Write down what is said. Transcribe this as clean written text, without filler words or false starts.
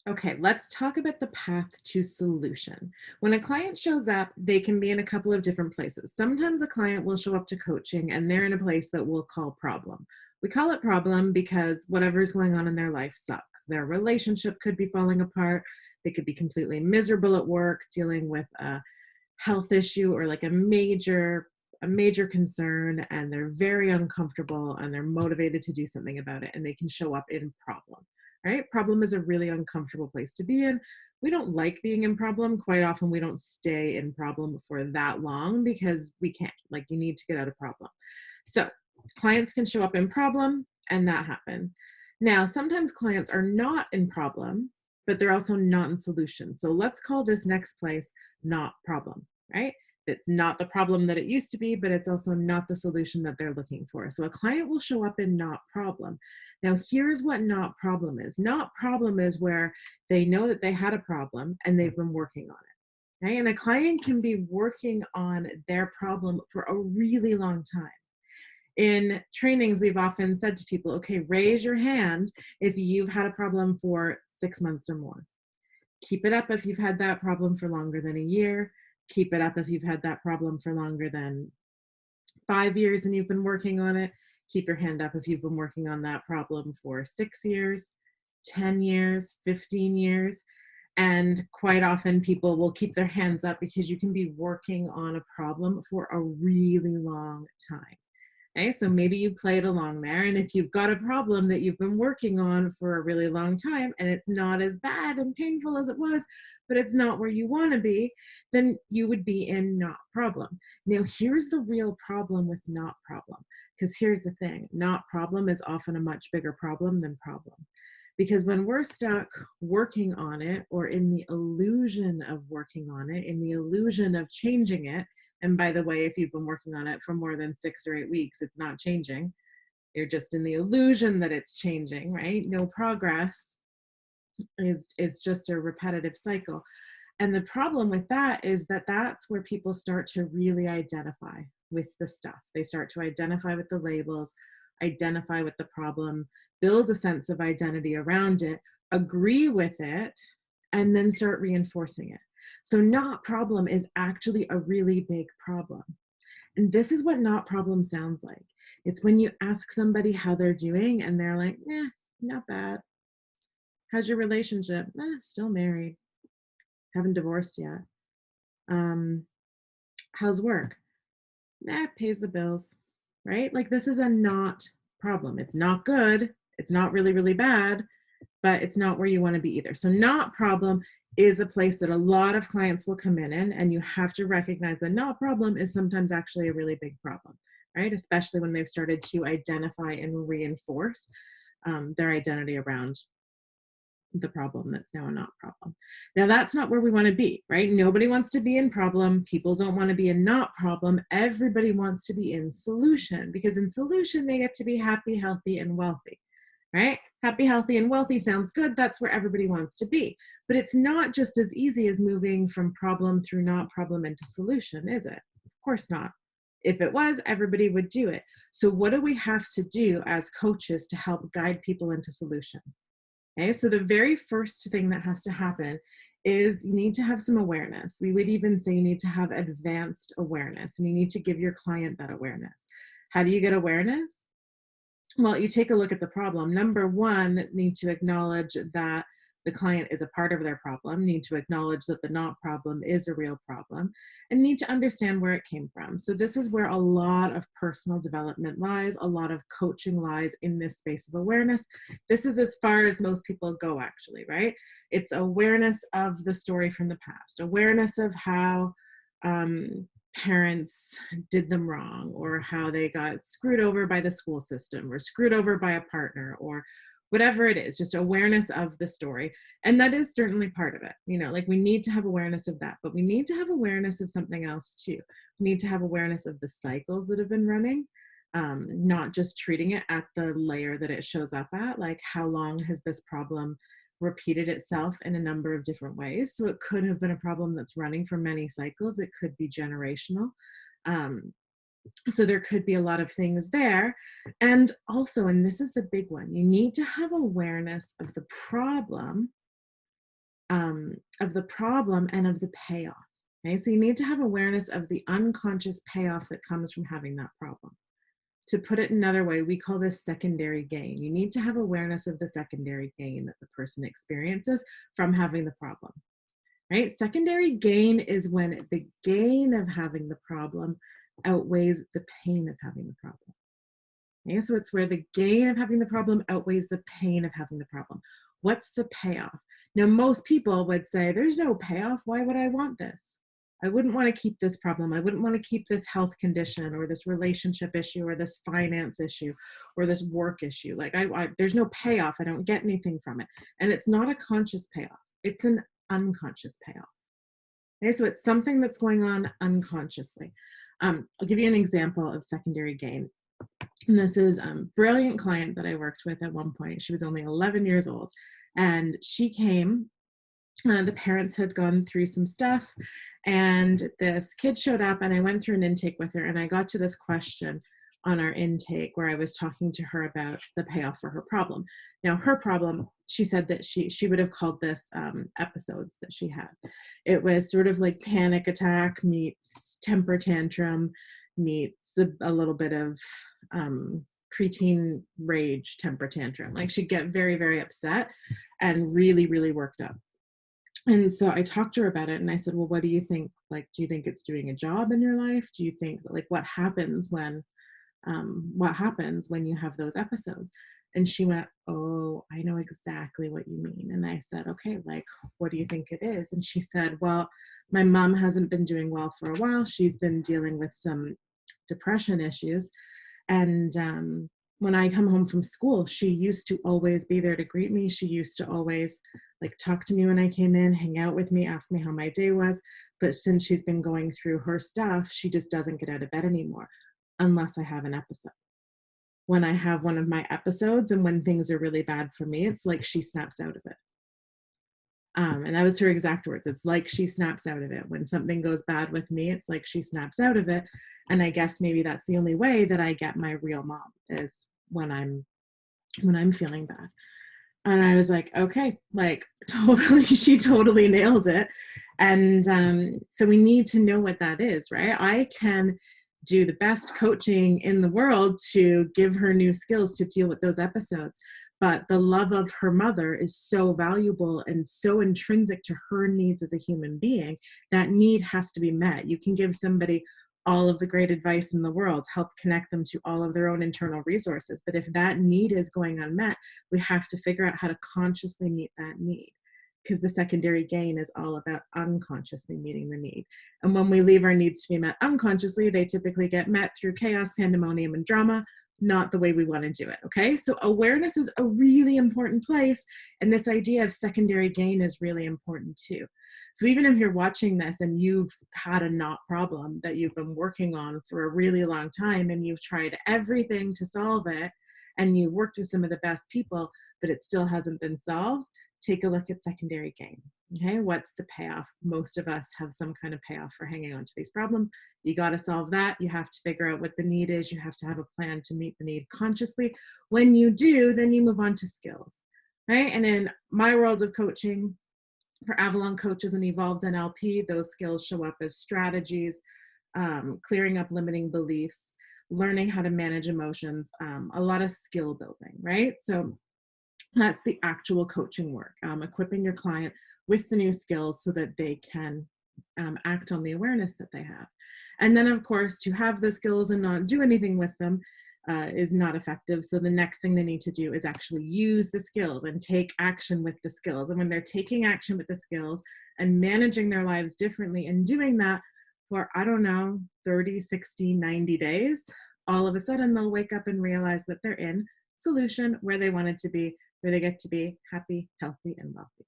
Okay, let's talk about the path to solution. When a client shows up, they can be in a couple of different places. Sometimes a client will show up to coaching and they're in a place that we'll call problem. We call it problem because whatever's going on in their life sucks. Their relationship could be falling apart. They could be completely miserable at work, dealing with a health issue or like a major concern, and they're very uncomfortable and they're motivated to do something about it, and they can show up in problem. Right? Problem is a really uncomfortable place to be in. We don't like being in problem. Quite often, we don't stay in problem for that long because we can't. Like, you need to get out of problem. So, clients can show up in problem, and that happens. Now, sometimes clients are not in problem, but they're also not in solution. So, let's call this next place not problem, right? It's not the problem that it used to be, but it's also not the solution that they're looking for. So, a client will show up in not problem. Now, here's what not problem is. Not problem is where they know that they had a problem and they've been working on it. Right? And a client can be working on their problem for a really long time. In trainings, we've often said to people, okay, raise your hand if you've had a problem for 6 months or more. Keep it up if you've had that problem for longer than a year. Keep it up if you've had that problem for longer than 5 years and you've been working on it. Keep your hand up if you've been working on that problem for 6 years, 10 years, 15 years. And quite often people will keep their hands up because you can be working on a problem for a really long time. Okay, so maybe you played along there, and if you've got a problem that you've been working on for a really long time and it's not as bad and painful as it was, but it's not where you want to be, then you would be in not problem. Now, here's the real problem with not problem, because here's the thing, not problem is often a much bigger problem than problem. Because when we're stuck working on it, or in the illusion of working on it, in the illusion of changing it, and by the way, if you've been working on it for more than 6 or 8 weeks, it's not changing. You're just in the illusion that it's changing, right? No progress is just a repetitive cycle. And the problem with that is that that's where people start to really identify with the stuff. They start to identify with the labels, identify with the problem, build a sense of identity around it, agree with it, and then start reinforcing it. So, not problem is actually a really big problem. And this is what not problem sounds like. It's when you ask somebody how they're doing and they're like, not bad. How's your relationship? Still married. Haven't divorced yet. Um, how's work? Pays the bills, right? Like, this is a not problem. It's not good. It's not really, really bad, but it's not where you want to be either. So, not problem is a place that a lot of clients will come in, and you have to recognize that not problem is sometimes actually a really big problem, right? Especially when they've started to identify and reinforce their identity around the problem that's now a not problem. Now, that's not where we want to be, right? Nobody wants to be in problem. People don't want to be in not problem. Everybody wants to be in solution, because in solution, they get to be happy, healthy, and wealthy, right? Happy, healthy, and wealthy sounds good. That's where everybody wants to be. But it's not just as easy as moving from problem through not problem into solution, is it? Of course not. If it was, everybody would do it. So what do we have to do as coaches to help guide people into solution? Okay, so the very first thing that has to happen is you need to have some awareness. We would even say you need to have advanced awareness, and you need to give your client that awareness. How do you get awareness? Well, you take a look at the problem. Number one, need to acknowledge that the client is a part of their problem, need to acknowledge that the not problem is a real problem, and need to understand where it came from. So this is where a lot of personal development lies, a lot of coaching lies in this space of awareness. This is as far as most people go, actually, right? It's awareness of the story from the past, awareness of how parents did them wrong, or how they got screwed over by the school system, or screwed over by a partner, or whatever it is, just awareness of the story. And that is certainly part of it. Like, we need to have awareness of that, but we need to have awareness of something else too. We need to have awareness of the cycles that have been running, not just treating it at the layer that it shows up at, like how long has this problem repeated itself in a number of different ways. So it could have been a problem that's running for many cycles. It could be generational. Um, so there could be a lot of things there. And also, and this is the big one, you need to have awareness of the problem of the problem and of the payoff. Okay, so you need to have awareness of the unconscious payoff that comes from having that problem. To put it another way, we call this secondary gain. You need to have awareness of the secondary gain that the person experiences from having the problem, right? Secondary gain is when the gain of having the problem outweighs the pain of having the problem. Okay, so it's where the gain of having the problem outweighs the pain of having the problem. What's the payoff? Now, most people would say, there's no payoff. Why would I want this? I wouldn't want to keep this problem. I wouldn't want to keep this health condition or this relationship issue or this finance issue or this work issue. Like, there's no payoff. I don't get anything from it. And it's not a conscious payoff. It's an unconscious payoff. Okay, so it's something that's going on unconsciously. I'll give you an example of secondary gain. And this is a brilliant client that I worked with at one point. She was only 11 years old. And she came, the parents had gone through some stuff, and this kid showed up, and I went through an intake with her, and I got to this question on our intake where I was talking to her about the payoff for her problem. Now, her problem, she said that she would have called this episodes that she had. It was sort of like panic attack meets temper tantrum meets a little bit of preteen rage temper tantrum. Like, she'd get very, very upset and really, really worked up. And so I talked to her about it, and I said, well, what do you think? Like, do you think it's doing a job in your life? Do you think, like, what happens when you have those episodes? And she went, oh, I know exactly what you mean. And I said, okay, like, what do you think it is? And she said, well, my mom hasn't been doing well for a while. She's been dealing with some depression issues. And when I come home from school, she used to always be there to greet me. She used to always like talk to me when I came in, hang out with me, ask me how my day was. But since she's been going through her stuff, she just doesn't get out of bed anymore unless I have an episode. When I have one of my episodes and when things are really bad for me, it's like she snaps out of it. And that was her exact words. It's like she snaps out of it. When something goes bad with me, it's like she snaps out of it. And I guess maybe that's the only way that I get my real mom, is when I'm feeling bad. And I was like, okay, like, totally, she totally nailed it. And so we need to know what that is, right? I can do the best coaching in the world to give her new skills to deal with those episodes. But the love of her mother is so valuable and so intrinsic to her needs as a human being. That need has to be met. You can give somebody all of the great advice in the world, help connect them to all of their own internal resources. But if that need is going unmet, we have to figure out how to consciously meet that need, because the secondary gain is all about unconsciously meeting the need. And when we leave our needs to be met unconsciously, they typically get met through chaos, pandemonium, and drama, not the way we want to do it. Okay, so awareness is a really important place, and this idea of secondary gain is really important too. So even if you're watching this and you've had a knot problem that you've been working on for a really long time, and you've tried everything to solve it, and you've worked with some of the best people, but it still hasn't been solved, take a look at secondary gain. Okay, what's the payoff? Most of us have some kind of payoff for hanging on to these problems. You got to solve that. You have to figure out what the need is. You have to have a plan to meet the need consciously. When you do, then you move on to skills, right? And in my world of coaching, for Avalon coaches and evolved NLP, those skills show up as strategies, clearing up limiting beliefs, learning how to manage emotions, a lot of skill building, right? So that's the actual coaching work, equipping your client with the new skills so that they can act on the awareness that they have. And then, of course, to have the skills and not do anything with them is not effective. So the next thing they need to do is actually use the skills and take action with the skills. And when they're taking action with the skills and managing their lives differently and doing that for, I don't know, 30, 60, 90 days, all of a sudden they'll wake up and realize that they're in solution where they wanted to be, where they get to be happy, healthy, and wealthy.